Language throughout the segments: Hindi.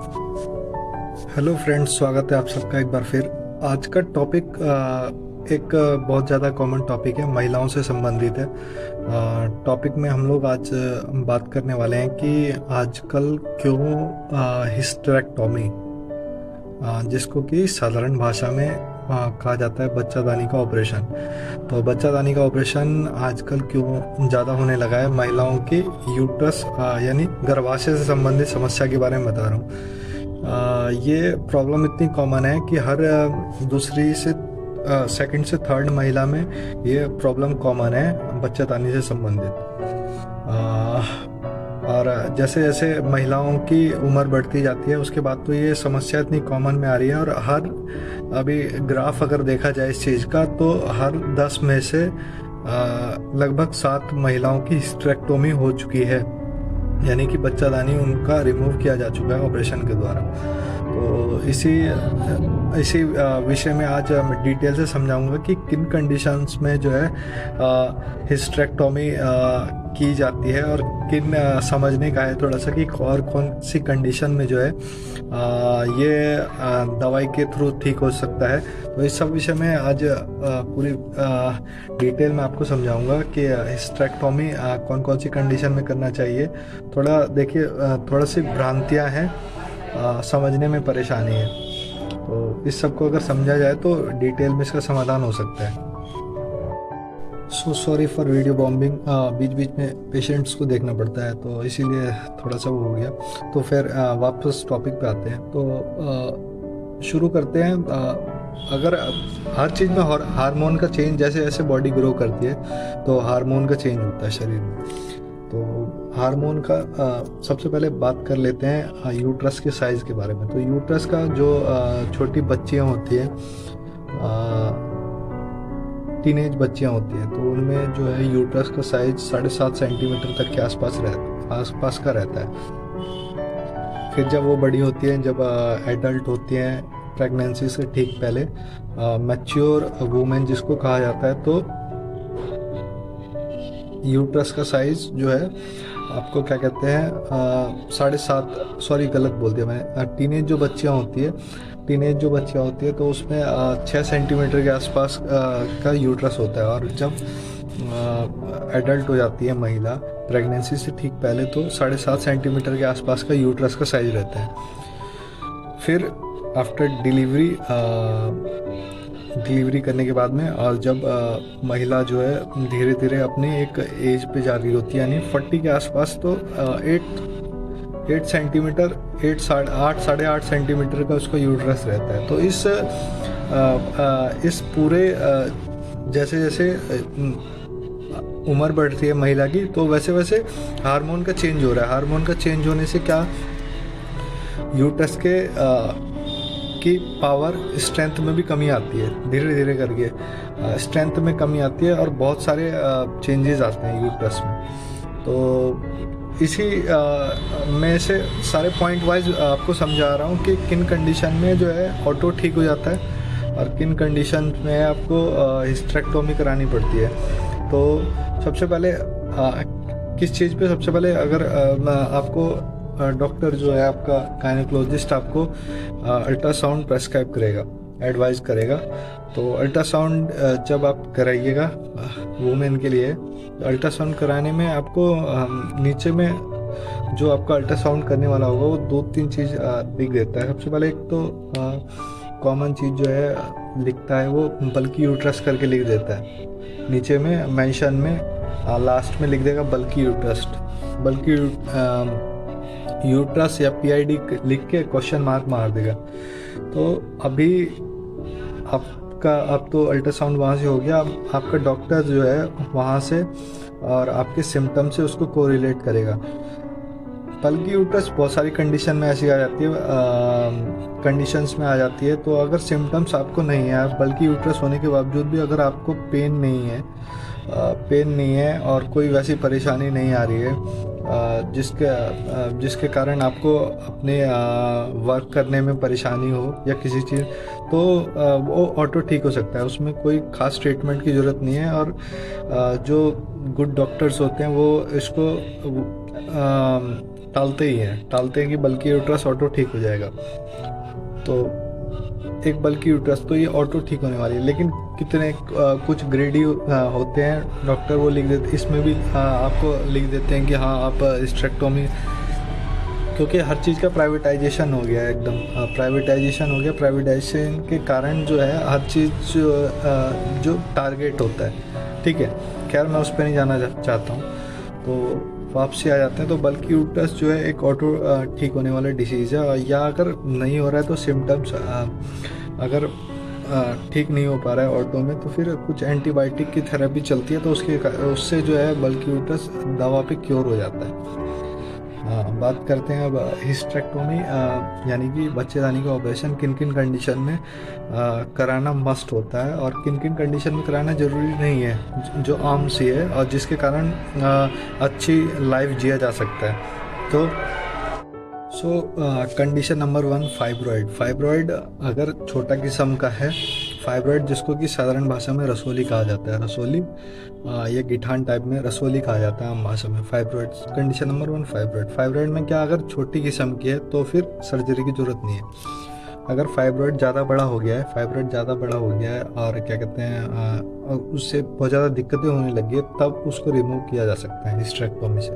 हेलो फ्रेंड्स, स्वागत है आप सबका एक बार फिर। आज का टॉपिक एक बहुत ज़्यादा कॉमन टॉपिक है, महिलाओं से संबंधित है। टॉपिक में हम लोग आज बात करने वाले हैं कि आजकल क्यों हिस्टेरेक्टोमी, जिसको कि साधारण भाषा में कहा जाता है बच्चादानी का ऑपरेशन। तो बच्चादानी का ऑपरेशन आजकल क्यों ज़्यादा होने लगा है, महिलाओं की यूट्रस यानी गर्भाशय से संबंधित समस्या के बारे में बता रहा हूँ। ये प्रॉब्लम इतनी कॉमन है कि हर दूसरी से सेकंड से थर्ड महिला में ये प्रॉब्लम कॉमन है बच्चादानी से संबंधित। और जैसे जैसे महिलाओं की उम्र बढ़ती जाती है उसके बाद तो ये समस्या इतनी कॉमन में आ रही है। और हर अभी ग्राफ अगर देखा जाए इस चीज़ का तो हर 10 में से लगभग 7 महिलाओं की हिस्टेरेक्टोमी हो चुकी है, यानी कि बच्चादानी उनका रिमूव किया जा चुका है ऑपरेशन के द्वारा। तो इसी विषय में आज मैं डिटेल से समझाऊंगा कि किन कंडीशंस में जो है हिस्टेरेक्टोमी की जाती है और किन समझने का है थोड़ा सा कि और कौन सी कंडीशन में जो है ये दवाई के थ्रू ठीक हो सकता है। तो इस सब विषय में आज पूरी डिटेल में आपको समझाऊंगा कि हिस्टेरेक्टोमी कौन कौन सी कंडीशन में करना चाहिए। थोड़ा देखिए, थोड़ा सी भ्रांतियां हैं, समझने में परेशानी है। तो इस सब को अगर समझा जाए तो डिटेल में इसका समाधान हो सकता है। So sorry for video bombing, बीच बीच में पेशेंट्स को देखना पड़ता है तो इसीलिए थोड़ा सा वो हो गया। तो फिर वापस टॉपिक पे आते हैं। तो शुरू करते हैं। अगर हर चीज़ में हार्मोन का चेंज, जैसे जैसे बॉडी ग्रो करती है तो हार्मोन का चेंज होता है शरीर में। तो हार्मोन का सबसे पहले बात कर लेते हैं यूट्रस के साइज़ के बारे में। तो यूट्रस का जो छोटी बच्चियां होती हैं, टीनेज बच्चियां होती हैं, तो उनमें जो है यूट्रस का साइज 7.5 सेंटीमीटर तक के आसपास का रहता है। फिर जब वो बड़ी होती हैं, जब एडल्ट होती हैं, प्रेगनेंसी से ठीक पहले मैच्योर वुमेन जिसको कहा जाता है, तो यूट्रस का साइज जो है आपको क्या कहते हैं 7.5, सॉरी गलत बोल दिया मैंने। टीनेज जो बच्चियां होती है तो उसमें 6 सेंटीमीटर के आसपास का यूट्रस होता है। और जब एडल्ट हो जाती है महिला प्रेगनेंसी से ठीक पहले तो 7.5 सेंटीमीटर के आसपास का यूट्रस का साइज रहता है। फिर आफ्टर डिलीवरी करने के बाद में, और जब महिला जो है धीरे धीरे अपने एक एज पे जा रही होती है, यानी 40 के आसपास, तो 8 सेंटीमीटर, 8.5 सेंटीमीटर का उसका यूट्रस रहता है। तो इस पूरे जैसे जैसे उम्र बढ़ती है महिला की तो वैसे वैसे हार्मोन का चेंज हो रहा है। हार्मोन का चेंज होने से क्या, यूट्रस के की पावर, स्ट्रेंथ में भी कमी आती है, धीरे धीरे करके स्ट्रेंथ में कमी आती है और बहुत सारे चेंजेस आते हैं यूट्रस में। तो इसी में से सारे पॉइंट वाइज आपको समझा रहा हूँ कि किन कंडीशन में जो है ऑटो ठीक हो जाता है और किन कंडीशन में आपको हिस्टेरेक्टोमी करानी पड़ती है। तो सबसे पहले किस चीज़ पे, सबसे पहले अगर आपको डॉक्टर जो है आपका गायनेकोलॉजिस्ट आपको अल्ट्रासाउंड प्रेस्क्राइब करेगा, एडवाइस करेगा। तो अल्ट्रासाउंड जब आप कराइएगा वुमेन के लिए, तो अल्ट्रासाउंड कराने में आपको नीचे में जो आपका अल्ट्रासाउंड करने वाला होगा वो 2-3 चीज़ लिख देता है। सबसे पहले एक तो कॉमन चीज़ जो है लिखता है वो बल्कि यूट्रस करके लिख देता है। नीचे में मेंशन में लास्ट में लिख देगा बल्कि यूट्रस या PID लिख के क्वेश्चन मार्क मार देगा। तो अभी अब तो अल्ट्रासाउंड वहाँ से हो गया। अब आपका डॉक्टर जो है वहाँ से और आपके सिम्टम से उसको कोरिलेट करेगा। बल्कि यूट्रस बहुत सारी कंडीशन में ऐसी आ जाती है, कंडीशंस में आ जाती है। तो अगर सिम्टम्स आपको नहीं है, बल्कि यूट्रस होने के बावजूद भी अगर आपको पेन नहीं है और कोई वैसी परेशानी नहीं आ रही है जिसके कारण आपको अपने वर्क करने में परेशानी हो या किसी चीज़, तो वो ऑटो ठीक हो सकता है। उसमें कोई खास ट्रीटमेंट की ज़रूरत नहीं है। और जो गुड डॉक्टर्स होते हैं वो इसको टालते हैं कि बल्कि यूट्रस ऑटो ठीक हो जाएगा। तो एक बल्कि यूट्रस तो ये ऑटो ठीक होने वाली है, लेकिन कितने कुछ ग्रेडी होते हैं डॉक्टर, वो लिख देते, इसमें भी आपको लिख देते हैं कि हाँ आप हिस्टेरेक्टोमी, क्योंकि हर चीज़ का प्राइवेटाइजेशन हो गया है, एकदम प्राइवेटाइजेशन हो गया। प्राइवेटाइजेशन के कारण जो है हर चीज़ जो टारगेट होता है, ठीक है, खैर मैं उस पर नहीं जाना चाहता हूँ। तो वापसी आ जाते हैं। तो बल्कि यूट्रस जो है एक ऑटो ठीक होने वाला डिसीज़ है, या अगर नहीं हो रहा है तो सिम्टम्स अगर ठीक नहीं हो पा रहा है ऑटो में, तो फिर कुछ एंटीबायोटिक की थेरेपी चलती है, तो उससे जो है बल्कि यूट्रस दवा पे क्योर हो जाता है। बात करते हैं अब हिस्टेरेक्टोमी, यानी कि बच्चेदानी का ऑपरेशन किन किन कंडीशन में कराना मस्ट होता है और किन किन कंडीशन में कराना ज़रूरी नहीं है, जो आम सी है और जिसके कारण अच्छी लाइफ जिया जा सकता है। तो कंडीशन नंबर 1, फाइब्रॉइड अगर छोटा किस्म का है, फाइब्रॉइड जिसको कि साधारण भाषा में रसोली कहा जाता है, रसोली या गिठान टाइप में रसोली कहा जाता है आम भाषा में। फाइब्रॉइड कंडीशन नंबर 1, फाइब्रॉइड में क्या, अगर छोटी किस्म की है तो फिर सर्जरी की ज़रूरत नहीं है। अगर फाइब्रॉइड ज़्यादा बड़ा हो गया है, और क्या कहते हैं उससे बहुत ज़्यादा दिक्कतें होने लगी है, तब उसको रिमूव किया जा सकता है हिस्टेरेक्टोमी से।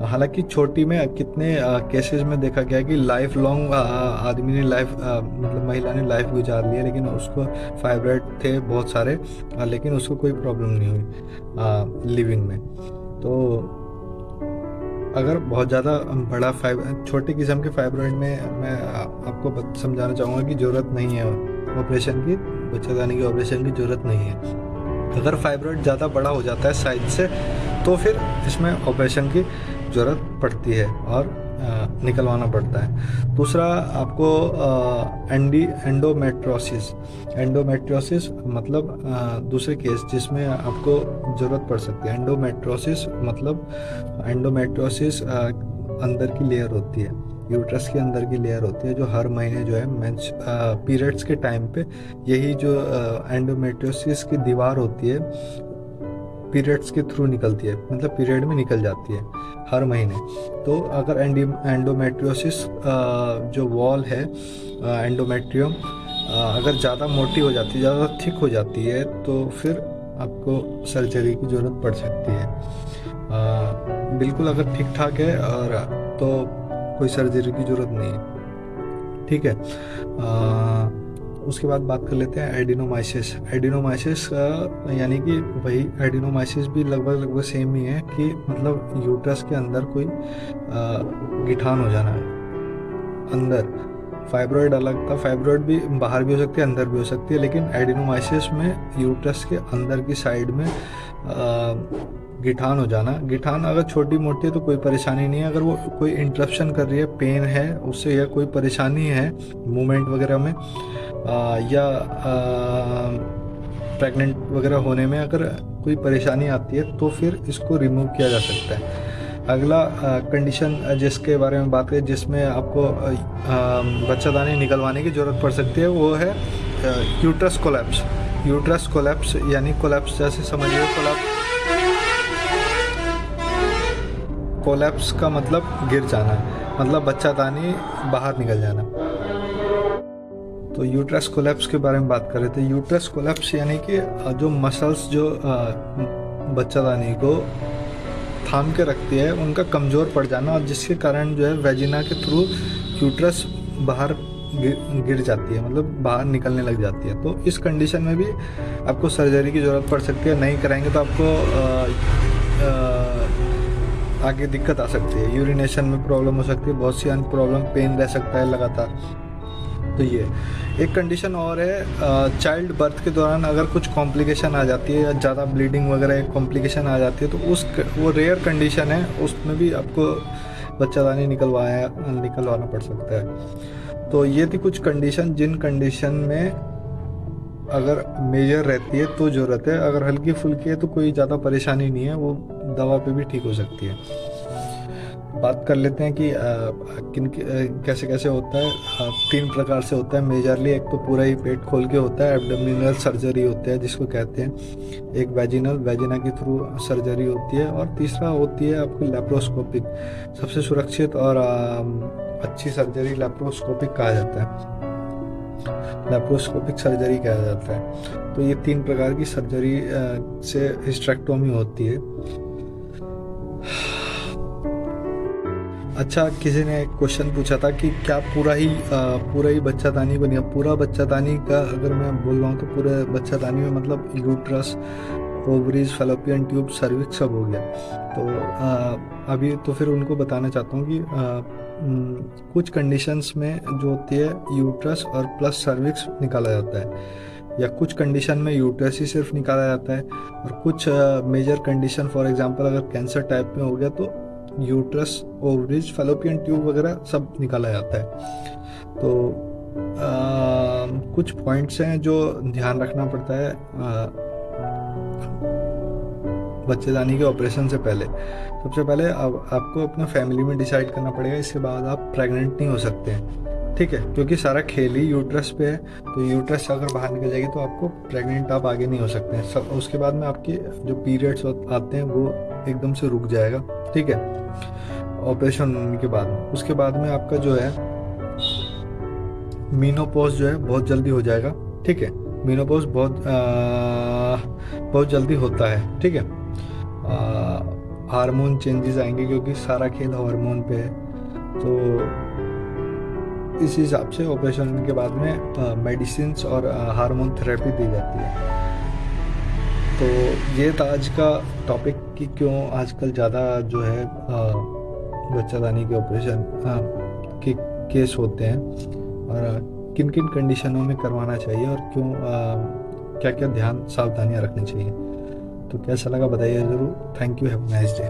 हालांकि छोटी में कितने केसेस में देखा गया है कि लाइफ लॉन्ग आदमी ने मतलब महिला ने लाइफ गुजार ली है, लेकिन उसको फाइब्रॉइड थे बहुत सारे, लेकिन उसको कोई प्रॉब्लम नहीं हुई लिविंग में। तो अगर बहुत ज़्यादा बड़ा छोटे किस्म के फाइब्रॉइड में मैं आपको समझाना चाहूँगा कि ज़रूरत नहीं है ऑपरेशन की, बच्चेदानी के ऑपरेशन की ज़रूरत नहीं है। अगर फाइब्रॉइड ज़्यादा बड़ा हो जाता है साइज से, तो फिर इसमें ऑपरेशन की ज़रूरत पड़ती है और निकलवाना पड़ता है। दूसरा आपको एंडोमेट्रियोसिस मतलब दूसरे केस जिसमें आपको ज़रूरत पड़ सकती है। एंडोमेट्रियोसिस अंदर की लेयर होती है, यूट्रस के अंदर की लेयर होती है, जो हर महीने जो है मेंस पीरियड्स के टाइम पे यही जो एंडोमेट्रियोसिस की दीवार होती है पीरियड्स के थ्रू निकलती है, मतलब पीरियड में निकल जाती है हर महीने। तो अगर एंडोमेट्रियोसिस जो वॉल है एंडोमेट्रियम अगर ज़्यादा मोटी हो जाती है, ज़्यादा थिक हो जाती है, तो फिर आपको सर्जरी की ज़रूरत पड़ सकती है। बिल्कुल अगर ठीक ठाक है और तो कोई सर्जरी की ज़रूरत नहीं है, ठीक है। उसके बाद बात कर लेते हैं एडिनोमाइसिस यानी कि वही एडिनोमाइसिस भी लगभग सेम ही है कि मतलब यूट्रस के अंदर कोई गिठान हो जाना है अंदर। फाइब्रॉइड अलग था, फाइब्रॉइड भी बाहर भी हो सकती है, अंदर भी हो सकती है, लेकिन एडिनोमाइसिस में यूट्रस के अंदर की साइड में गिठान हो जाना। गिठान अगर छोटी मोटी है तो कोई परेशानी नहीं है, अगर वो कोई इंटरप्शन कर रही है, पेन है उससे या कोई परेशानी है मूवमेंट वगैरह में या प्रेग्नेंट वगैरह होने में अगर कोई परेशानी आती है, तो फिर इसको रिमूव किया जा सकता है। अगला कंडीशन जिसके बारे में बात करें जिसमें आपको बच्चादानी निकलवाने की ज़रूरत पड़ सकती है, वो है यूट्रस कोलैप्स यानी कोलैप्स जैसे समझिए, कोलैप्स का मतलब गिर जाना, मतलब बच्चादानी बाहर निकल जाना। तो यूट्रस कोलैप्स के बारे में बात कर रहे थे। यूट्रस कोलैप्स यानी कि जो मसल्स जो बच्चादानी को थाम के रखती है उनका कमज़ोर पड़ जाना, और जिसके कारण जो है वेजिना के थ्रू यूट्रस बाहर गिर जाती है, मतलब बाहर निकलने लग जाती है। तो इस कंडीशन में भी आपको सर्जरी की ज़रूरत पड़ सकती है। नहीं कराएंगे तो आपको आगे दिक्कत आ सकती है, यूरिनेशन में प्रॉब्लम हो सकती है, बहुत सी अन्य प्रॉब्लम, पेन रह सकता है लगातार। तो ये एक कंडीशन और है, चाइल्ड बर्थ के दौरान अगर कुछ कॉम्प्लिकेशन आ जाती है या ज़्यादा ब्लीडिंग वगैरह कॉम्प्लिकेशन आ जाती है, तो वो रेयर कंडीशन है, उसमें भी आपको बच्चादानी निकलवाना पड़ सकता है। तो ये थी कुछ कंडीशन, जिन कंडीशन में अगर मेजर रहती है तो ज़रूरत है, अगर हल्की फुल्की है तो कोई ज़्यादा परेशानी नहीं है, वो दवा पे भी ठीक हो सकती है। बात कर लेते हैं कि कैसे कैसे होता है। 3 प्रकार से होता है मेजरली। एक तो पूरा ही पेट खोल के होता है, एब्डोमिनल सर्जरी होता है जिसको कहते हैं। एक वेजिना के थ्रू सर्जरी होती है, और तीसरा होती है आपको लेप्रोस्कोपिक। सबसे सुरक्षित और अच्छी सर्जरी लेप्रोस्कोपिक कहा जाता है, लेप्रोस्कोपिक सर्जरी कहा जाता है। तो ये 3 प्रकार की सर्जरी से हिस्टेरेक्टोमी होती है। अच्छा, किसी ने एक क्वेश्चन पूछा था कि क्या पूरा ही बच्चादानी बनिया। पूरा बच्चादानी का अगर मैं बोल रहा हूँ तो पूरे बच्चादानी में मतलब uterus, ovaries, fallopian tube, cervix सब हो गया। तो अभी तो फिर उनको बताना चाहता हूँ कि कुछ कंडीशंस में जो होती है यूट्रस और प्लस सर्विक्स निकाला जाता है, या कुछ कंडीशन में यूट्रस ही सिर्फ निकाला जाता है, और कुछ मेजर कंडीशन फॉर एग्जांपल अगर कैंसर टाइप में हो गया तो यूट्रस, ओवरीज, फैलोपियन ट्यूब वगैरह सब निकाला जाता है। तो कुछ पॉइंट्स हैं जो ध्यान रखना पड़ता है बच्चेदानी के ऑपरेशन से पहले। सबसे पहले आपको अपना फैमिली में डिसाइड करना पड़ेगा, इसके बाद आप प्रेग्नेंट नहीं हो सकते हैं, ठीक है, क्योंकि सारा खेल ही यूट्रस पे है। तो यूट्रस से अगर बाहर निकल जाएगी तो आपको प्रेग्नेंट आप आगे नहीं हो सकते हैं। सब उसके बाद में आपके जो पीरियड्स आते हैं वो एकदम से रुक जाएगा, ठीक है, ऑपरेशन होने के बाद में। उसके बाद में आपका जो है मीनोपॉज जो है बहुत जल्दी हो जाएगा, ठीक है। मीनोपॉज बहुत जल्दी होता है, ठीक है। हार्मोन चेंजेस आएंगे क्योंकि सारा खेल हार्मोन पे है। तो इस हिसाब से ऑपरेशन होने के बाद में मेडिसिन और हार्मोन थेरेपी दी जाती है। तो ये था आज का टॉपिक कि क्यों आजकल ज़्यादा जो है बच्चादानी के ऑपरेशन के केस होते हैं, और किन किन कंडीशनों में करवाना चाहिए, और क्यों क्या क्या ध्यान सावधानियां रखनी चाहिए। तो कैसा लगा बताइए ज़रूर। Thank you, have a nice day.